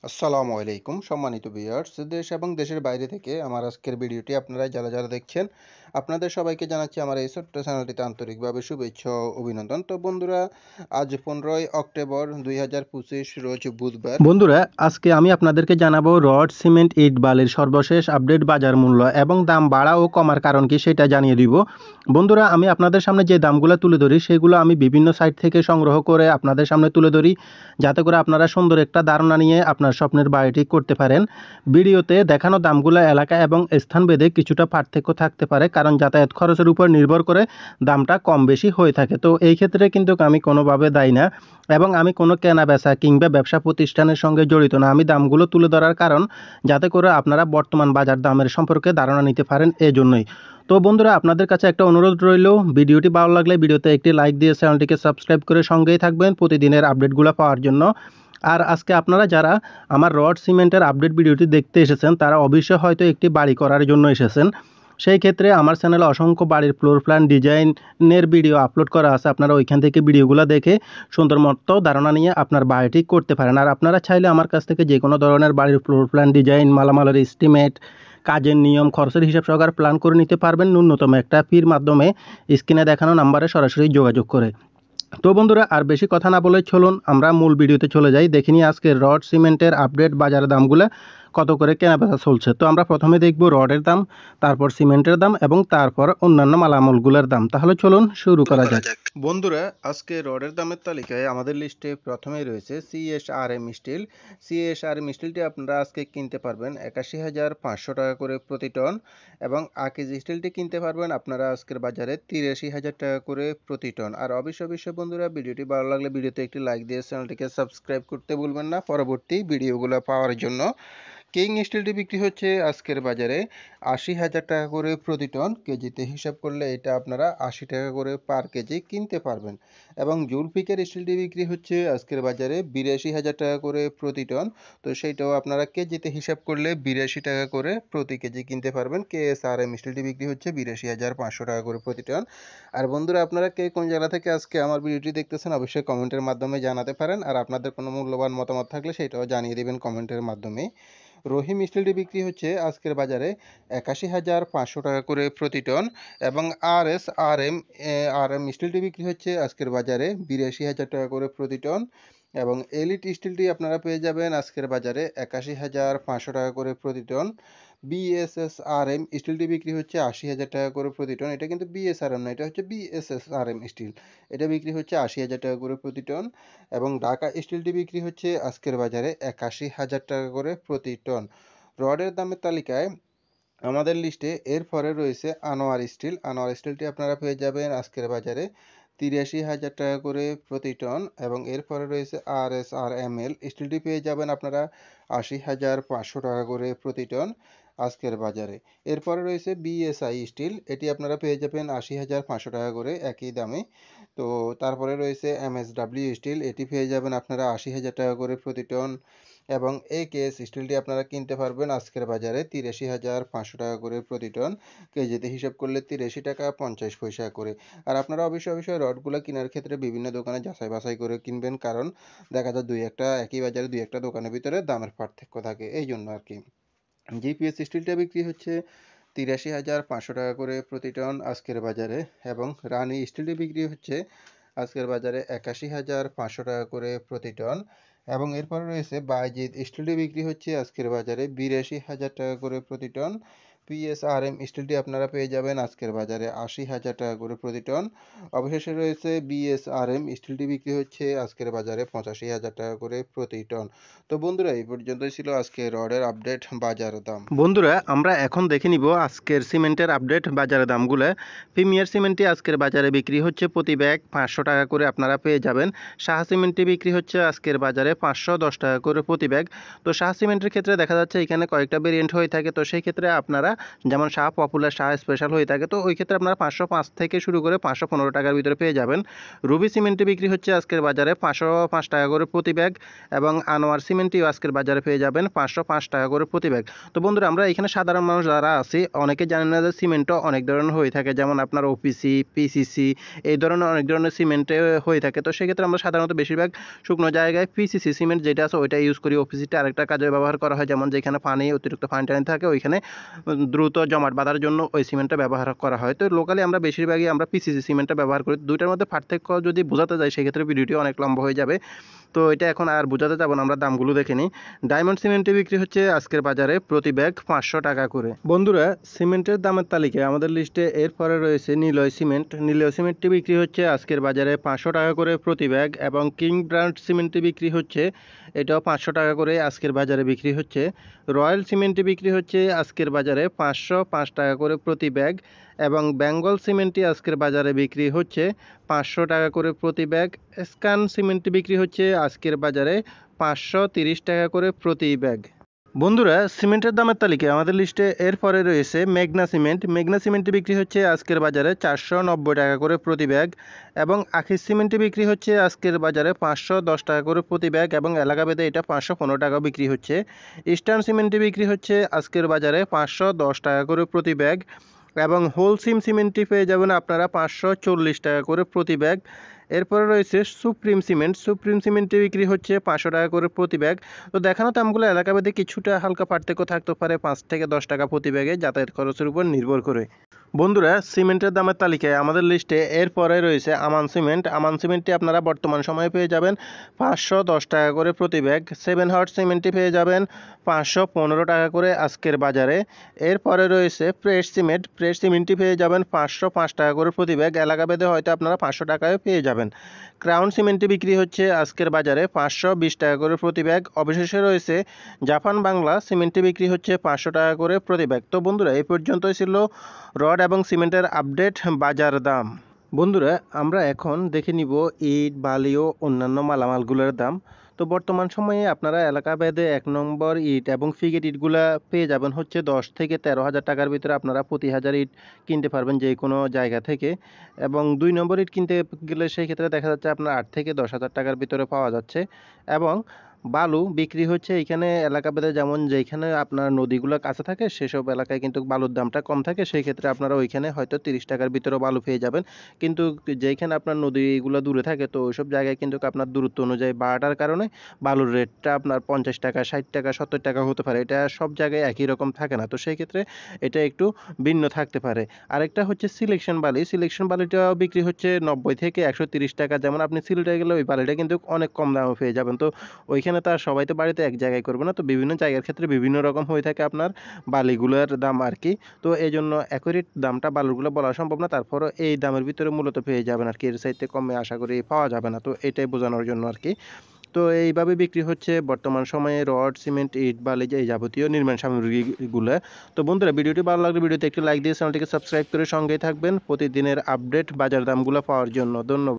আসসালামু আলাইকুম সম্মানিত ভিউয়ার্স, দেশ এবং দেশের বাইরে থেকে আমার আজকের ভিডিওটি আপনারা যারা দেখছেন, আপনাদের সবাইকে জানাচ্ছি আমার এই ছোট্ট চ্যানেলটিতে আন্তরিকভাবে শুভেচ্ছা ও অভিনন্দন। তো বন্ধুরা, আজ 15ই অক্টোবর 2025 রোজ বুধবার। বন্ধুরা, আজকে আমি আপনাদেরকে জানাবো রড, সিমেন্ট, ইট, বালির সর্বশেষ আপডেট বাজার মূল্য এবং দাম বাড়া ও কমার কারণ কি সেটা জানিয়ে দিব। বন্ধুরা, আমি আপনাদের সামনে যে দামগুলো তুলে ধরি সেগুলো আমি বিভিন্ন সাইট থেকে সংগ্রহ করে আপনাদের সামনে তুলে ধরি, যাতে করে আপনারা সুন্দর একটা ধারণা নিয়ে আপনার স্বপ্নের বাড়িটি করতে পারেন। ভিডিওতে দেখানো দামগুলো এলাকা এবং স্থানভেদে কিছুটা পার্থক্য থাকতে পারে, কারণ যাতায়াত খরচের উপর নির্ভর করে দামটা কম বেশি হয়ে থাকে। তো এই ক্ষেত্রে কিন্তু আমি কোনোভাবে দায়ী না এবং আমি কোনো কেনা বেচা কিংবা ব্যবসা প্রতিষ্ঠানের সঙ্গে জড়িত না। আমি দামগুলো তুলে ধরার কারণ যাতে করে আপনারা বর্তমান বাজার দামের সম্পর্কে ধারণা নিতে পারেন, এজন্যই। তো বন্ধুরা, আপনাদের কাছে একটা অনুরোধ রইল, ভিডিওটি ভালো লাগলে ভিডিওতে একটি লাইক দিয়ে চ্যানেলটিকে সাবস্ক্রাইব করে সঙ্গেই থাকবেন প্রতিদিনের আপডেটগুলো পাওয়ার জন্য। আর আজকে আপনারা যারা আমার রড সিমেন্টের আপডেট ভিডিওটি দেখতে এসেছেন, তারা অবশ্যই হয়তো একটি বাড়ি করার জন্য এসেছেন। সেই ক্ষেত্রে আমার চ্যানেলে অসংখ্য বাড়ির ফ্লোর প্ল্যান ডিজাইনের ভিডিও আপলোড করা আছে। আপনারা ওইখান থেকে ভিডিওগুলো দেখে সুন্দর মতো ধারণা নিয়ে আপনার বাড়িটি করতে পারেন। আর আপনারা চাইলে আমার কাছ থেকে যে কোনো ধরনের বাড়ির ফ্লোর প্ল্যান ডিজাইন, মালামালের এস্টিমেট, কাজের নিয়ম, খরচের হিসাব সহকারে প্ল্যান করে নিতে পারবেন ন্যূনতম একটা ফির মাধ্যমে, স্ক্রিনে দেখানো নাম্বারে সরাসরি যোগাযোগ করে। তো বন্ধুরা, আর বেশি কথা না বলে চলুন আমরা মূল ভিডিওতে চলে যাই। দেখিনি আজকে রড সিমেন্টের আপডেট বাজারের দামগুলো কত করে কেনাবেচা চলছে। তো আমরা প্রথমে দেখব রডের দাম, তারপর সিমেন্টের দাম এবং তারপর অন্যান্য মালামালগুলোর দাম। তাহলে চলুন শুরু করা যাক। বন্ধুরা, আজকে রডের দামের তালিকায় আমাদের লিস্টে প্রথমেই রয়েছে সিএসআরএম স্টিল। সিএসআরএম স্টিলটি আপনারা আজকে কিনতে পারবেন 81,500 টাকা করে প্রতি টন, এবং আকিজ স্টিলটি কিনতে পারবেন আপনারা আজকের বাজারে 83,000 টাকা করে প্রতি টন। আর অবশ্যই বন্ধুরা, ভিডিওটি ভালো লাগলে ভিডিওতে একটি লাইক দিয়ে চ্যানেলটিকে সাবস্ক্রাইব করতে ভুলবেন না পরবর্তী ভিডিওগুলো পাওয়ার জন্য। কিং স্টিলটি বিক্রি হচ্ছে আজকের বাজারে 80,000 টাকা করে প্রতি টন। কেজিতে হিসাব করলে এটা আপনারা 80 টাকা করে পার কেজি কিনতে পারবেন। এবং জুলফিকার স্টিলটি বিক্রি হচ্ছে আজকের বাজারে 82,000 টাকা করে প্রতি টন। তো সেইটাও আপনারা কেজিতে হিসাব করলে 82 টাকা করে প্রতি কেজি কিনতে পারবেন। কেএসআরএম স্টিলটি বিক্রি হচ্ছে 82,500 টাকা করে প্রতি টন। আর বন্ধুরা, আপনারা কে কোন জায়গা থেকে আজকে আমার ভিডিওটি দেখতেছেন অবশ্যই কমেন্টের মাধ্যমে জানাতে পারেন। আর আপনাদের কোনো মূল্যবান মতামত থাকলে সেটাও জানিয়ে দেবেন কমেন্টের মাধ্যমে। রহিম স্টিলটি বিক্রি হচ্ছে আজকের বাজারে 81,500 টাকা করে প্রতি টন, এবং আর এম স্টিলটি বিক্রি হচ্ছে আজকের বাজারে 82,000 টাকা করে প্রতি টন, এবং এলিট স্টিলটি আপনারা পেয়ে যাবেন আজকের বাজারে 81,500 টাকা করে প্রতি টন। বিএসএসআরএম স্টিলটি বিক্রি হচ্ছে 80,000 টাকা করে প্রতি টন। এটা কিন্তু বিএসআরএম না, এটা হচ্ছে বিএসএসআরএম স্টিল। এটা বিক্রি হচ্ছে 80,000 টাকা করে প্রতি টন, এবং ঢাকা স্টিলটি বিক্রি হচ্ছে আজকের বাজারে 81,000 টাকা করে প্রতি টন। রডের দামের তালিকায় আমাদের লিস্টে এরপরে রয়েছে আনোয়ার স্টিল। আনোয়ার স্টিলটি আপনারা পেয়ে যাবেন আজকের বাজারে 83,000 টাকা করে প্রতি টন, এবং এরপরে রয়েছে RSRML স্টিলটি পেয়ে যাবেন আপনারা 80,500 টাকা করে প্রতি টন আজকের বাজারে। এরপরে রয়েছে বিএসআই স্টিল, এটি আপনারা পেয়ে যাবেন 80,500 টাকা করে একই দামে। তো তারপরে রয়েছে এমএসডাব্লিউ স্টিল, এটি পেয়ে যাবেন আপনারা 80,000 টাকা করে প্রতি টন, এবং একেএস স্টিলটি আপনারা কিনতে পারবেন আজকের বাজারে 83,500 টাকা করে প্রতি টন। কেজিতে হিসাব করলে 83 টাকা 50 পয়সা করে। আর আপনারা অবশ্যই রডগুলো কেনার ক্ষেত্রে বিভিন্ন দোকানে যাচাই বাছাই করে কিনবেন, কারণ দেখা যায় দুই একটা একই বাজারে দুই একটা দোকানের ভিতরে দামের পার্থক্য থাকে, এই জন্য আর কি। জিপিএস স্টিলটা বিক্রি হচ্ছে 83,500 টাকা করে প্রতি টন আজকের বাজারে, এবং রানী স্টিলটি বিক্রি হচ্ছে আজকের বাজারে 81,500 টাকা করে প্রতি টন, এবং এরপরে রয়েছে বাইজিৎ স্টিলটি বিক্রি হচ্ছে আজকের বাজারে 82,000 টাকা করে প্রতি টন। পিএসআরএম স্টিলটি আপনারা পেয়ে যাবেন আজকের বাজারে 80,000 টাকা করে প্রতি টন। অবশেষে রয়েছে বিএসআরএম স্টিলটি বিক্রি হচ্ছে আজকের বাজারে 85,000 টাকা করে প্রতি টন। তো বন্ধুরা, এই পর্যন্তই ছিল আজকে রডের আপডেট বাজার দাম। বন্ধুরা, আমরা এখন দেখে নিব আজকের সিমেন্টের আপডেট বাজারের দামগুলো। প্রিমিয়ার সিমেন্টটি আজকের বাজারে বিক্রি হচ্ছে প্রতি ব্যাগ 500 টাকা করে আপনারা পেয়ে যাবেন। সাহা সিমেন্টটি বিক্রি হচ্ছে আজকের বাজারে 510 টাকা করে প্রতি ব্যাগ। তো সাহা সিমেন্টের ক্ষেত্রে দেখা যাচ্ছে এখানে কয়েকটা ভেরিয়েন্ট হয়ে থাকে, তো সেই ক্ষেত্রে আপনারা যেমন শাহ পপুলার, শাহ স্পেশাল হয়ে থাকে, তো ওই ক্ষেত্রে আপনারা 505 থেকে শুরু করে 515 টাকার ভিতরে পেয়ে যাবেন। রুবি সিমেন্টটি বিক্রি হচ্ছে আজকের বাজারে 505 টাকা করে প্রতি ব্যাগ, এবং আনোয়ার সিমেন্টটিও আজকের বাজারে পেয়ে যাবেন 505 টাকা করে প্রতি ব্যাগ। তো বন্ধুরা, আমরা এখানে সাধারণ মানুষ যারা আছি অনেকে জানেন না যে সিমেন্টও অনেক ধরনের হয়ে থাকে, যেমন আপনার ওপিসি, পিসিসি, এই ধরনের অনেক ধরনের সিমেন্টে হয়ে থাকে। তো সেক্ষেত্রে আমরা সাধারণত বেশিরভাগ শুকনো জায়গায় পিসিসি সিমেন্ট যেটা আছে ওইটা ইউজ করি। ওপিসিটা আরেকটা কাজে ব্যবহার করা হয়, যেমন যেখানে অতিরিক্ত পানি টানি থাকে ওইখানে দ্রুত জমাট বাঁধার জন্য ওই সিমেন্টটা ব্যবহার করা হয়। তো লোকালি আমরা বেশিরভাগই আমরা পিসিসি সিমেন্টটা ব্যবহার করি। দুইটার মধ্যে পার্থক্য যদি বোঝাতে যাই সেক্ষেত্রে ভিডিওটি অনেক লম্বা হয়ে যাবে, তো এটা এখন আর বোঝাতে যাব না, আমরা দামগুলো দেখে নিই। ডায়মন্ড সিমেন্টে বিক্রি হচ্ছে আজকের বাজারে প্রতি ব্যাগ 500 টাকা করে। বন্ধুরা, সিমেন্টের দামের তালিকায় আমাদের লিস্টে এরপরে রয়েছে নিলয় সিমেন্ট। নিলয় সিমেন্টটি বিক্রি হচ্ছে আজকের বাজারে 500 টাকা করে প্রতি ব্যাগ, এবং কিং ব্র্যান্ড সিমেন্টটি বিক্রি হচ্ছে এটাও 500 টাকা করে আজকের বাজারে বিক্রি হচ্ছে। রয়্যাল সিমেন্টটি বিক্রি হচ্ছে আজকের বাজারে 505 টাকা করে প্রতি ব্যাগ, এবং বেঙ্গল সিমেন্টটি আজকের বাজারে বিক্রি হচ্ছে 500 টাকা করে প্রতি ব্যাগ। স্ক্যান সিমেন্টটি বিক্রি হচ্ছে আজকের বাজারে 530 টাকা করে প্রতি ব্যাগ। বন্ধুরা, সিমেন্টের দামের তালিকায় আমাদের লিস্টে এরপরে রয়েছে মেঘনা সিমেন্ট। মেঘনা সিমেন্টটি বিক্রি হচ্ছে আজকের বাজারে 490 টাকা করে প্রতি ব্যাগ, এবং আখিস সিমেন্টটি বিক্রি হচ্ছে আজকের বাজারে 510 টাকা করে প্রতি ব্যাগ, এবং এলাকাভেদে এটা 515 টাকা বিক্রি হচ্ছে। ইস্টার্ন সিমেন্টটি বিক্রি হচ্ছে আজকের বাজারে 510 টাকা করে প্রতি ব্যাগ, এবং হোলসিম সিমেন্টটি পেয়ে যাবেন আপনারা 540 টাকা করে প্রতি ব্যাগ। এরপরে রয়েছে সুপ্রিম সিমেন্ট। সুপ্রিম সিমেন্টটি বিক্রি হচ্ছে 500 টাকা করে প্রতি ব্যাগ। তো দেখানো দামগুলো এলাকাভেদে কিছুটা হালকা পার্থক্য থাকতে পারে, 5 থেকে 10 টাকা প্রতি ব্যাগে যাতায়াত খরচের উপর নির্ভর করে। বন্ধুরা, সিমেন্টের দামের তালিকায় আমাদের লিস্টে এরপরে রয়েছে আমান সিমেন্ট। আমান সিমেন্টটি আপনারা বর্তমান সময়ে পেয়ে যাবেন 510 টাকা করে প্রতি ব্যাগ। 7 হট সিমেন্টটি পেয়ে যাবেন 515 টাকা করে আজকের বাজারে। এরপরে রয়েছে প্রেস সিমেন্ট। প্রেস সিমেন্টটি পেয়ে যাবেন 505 টাকা করে প্রতি ব্যাগ, এলাকাভেদে হয়তো আপনারা 500 টাকায় পেয়ে যাবেন। ক্রাউন সিমেন্টটি বিক্রি হচ্ছে আজকের বাজারে 520 টাকা করে প্রতি ব্যাগ। অবশেষে রয়েছে জাপান বাংলা সিমেন্টটি বিক্রি হচ্ছে 500 টাকা করে প্রতি ব্যাগ। তো বন্ধুরা, এই পর্যন্তই ছিল রড এবং সিমেন্টের আপডেট বাজার দাম। বন্ধুরা, আমরা এখন দেখে নিব ইট, বালি ও অন্যান্য মালামালগুলোর দাম। তো বর্তমান সময়ে আপনারা এলাকা ভেদে 1 নম্বর ইট এবং ফিগেট ইটগুলা পেয়ে যাবেন হচ্ছে 10 থেকে 13 হাজার টাকার ভিতরে। আপনারা প্রতি হাজার ইট কিনতে পারবেন যে কোনো জায়গা থেকে, এবং 2 নম্বর ইট কিনতে গেলে সেই ক্ষেত্রে দেখা যাচ্ছে আপনার 8 থেকে 10 হাজার টাকার ভিতরে পাওয়া যাচ্ছে। এবং বালু বিক্রি হচ্ছে এইখানে এলাকা ভেদে, যেমন যেখানে আপনার নদীগুলো কাছে থাকে সেসব এলাকায় কিন্তু বালুর দামটা কম থাকে, সেই ক্ষেত্রে আপনারা ওইখানে হয়তো 30 টাকার ভিতরে বালু পেয়ে যাবেন। কিন্তু যেখানে আপনার নদীগুলো দূরে থাকে তো ওইসব জায়গায় কিন্তু আপনার দূরত্ব অনুযায়ী বাড়ার কারণে বালুর রেটটা আপনার 50 টাকা, 60 টাকা, 70 টাকা হতে পারে। এটা সব জায়গায় একই রকম থাকে না, তো সেই ক্ষেত্রে এটা একটু ভিন্ন থাকতে পারে। আরেকটা হচ্ছে সিলেকশন বালি। সিলেকশন বালিটা বিক্রি হচ্ছে 90 থেকে 130 টাকা। যেমন আপনি সিলেটে গেলে ওই বালিটা কিন্তু অনেক কম দামে পেয়ে যাবেন। তো ওইখানে তো আর সবাই তো বাড়িতে এক জায়গায় করবে না, তো বিভিন্ন জায়গার ক্ষেত্রে বিভিন্ন রকম হয়ে থাকে আপনার বালিগুলোর দাম আর কি। তো এই জন্য অ্যাকুরেট দামটা বালুগুলো বলা সম্ভব না, তারপরও এই দামের ভিতরে মূলত পেয়ে যাবেন আর কি, এর চাইতে কমে আশা করি পাওয়া যাবে না। তো এটাই বোঝানোর জন্য আর কি। তো এইভাবে বিক্রি হচ্ছে বর্তমান সময়ে রড, সিমেন্ট, ইট, বালি, এই যাবতীয় নির্মাণ সামগ্রীগুলো। তো বন্ধুরা, ভিডিওটি ভালো লাগলে ভিডিওতে একটি লাইক দিয়ে চ্যানেলটিকে সাবস্ক্রাইব করে সঙ্গেই থাকবেন প্রতিদিনের আপডেট বাজার দামগুলো পাওয়ার জন্য। ধন্যবাদ।